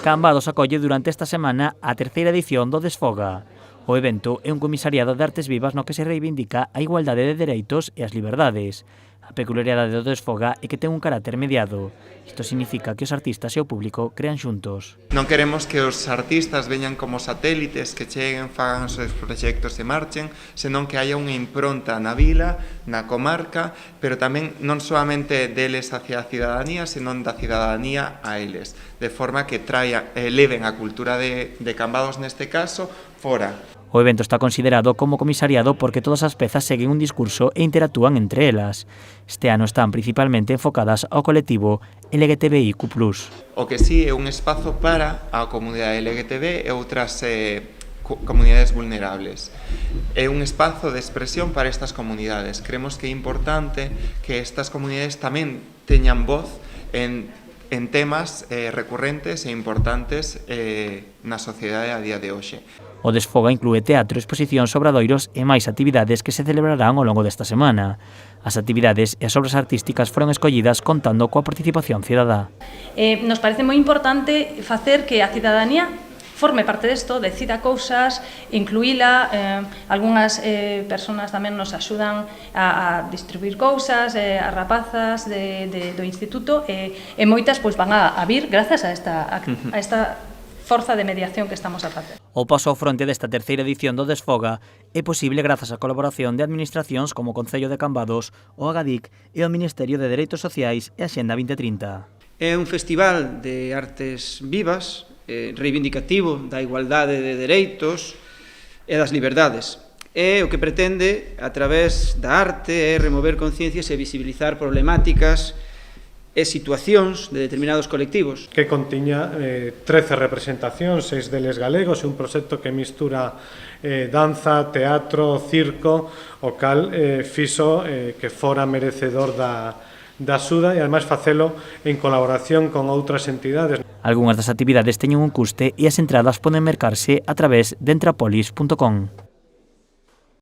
Cambados acolle durante esta semana a terceira edición do Desfoga. O evento é un comisariado de artes vivas no que se reivindica a igualdade de dereitos e as liberdades. A peculiaridade do Desfoga é que ten un carácter mediado. Isto significa que os artistas e o público crean xuntos. Non queremos que os artistas veñan como satélites que cheguen, fagan os seus proxectos e marchen, senón que haya unha impronta na vila, na comarca, pero tamén non solamente deles hacia a cidadanía, senón da cidadanía a eles, de forma que eleven a cultura de Cambados neste caso fora. O evento está considerado como comisariado porque todas as pezas seguen un discurso e interactúan entre elas. Este ano están principalmente enfocadas ao colectivo LGTBIQ+. O que sí é un espazo para a comunidade LGTB e outras comunidades vulnerables. É un espazo de expresión para estas comunidades. Creemos que é importante que estas comunidades tamén teñan voz en temas recurrentes e importantes na sociedade a día de hoxe. O Desfoga inclúe teatro, exposicións, obradoiros e máis actividades que se celebrarán ao longo desta semana. As actividades e as obras artísticas foron escollidas contando coa participación cidadá. Nos parece moi importante facer que a cidadanía forme parte desto, decida cousas, incluíla, algunhas persoas tamén nos axudan a distribuir cousas, as rapazas do instituto, e moitas van a vir grazas a esta forza de mediación que estamos a facer. O paso ao fronte desta terceira edición do Desfoga é posible grazas á colaboración de administracións como o Concello de Cambados, o Agadic e o Ministerio de Dereitos Sociais e a Xenda 2030. É un festival de artes vivas, reivindicativo da igualdade de dereitos e das liberdades. E o que pretende, a través da arte, é remover conciencias e visibilizar problemáticas e situacións de determinados colectivos. Que contiña 13 representacións, 6 deles galegos, e un proxecto que mistura danza, teatro, circo, o cal fixo que fora merecedor da axuda e ademais facelo en colaboración con outras entidades. Algúnas das actividades teñen un custe e as entradas poden mercarse a través de entrapolis.com.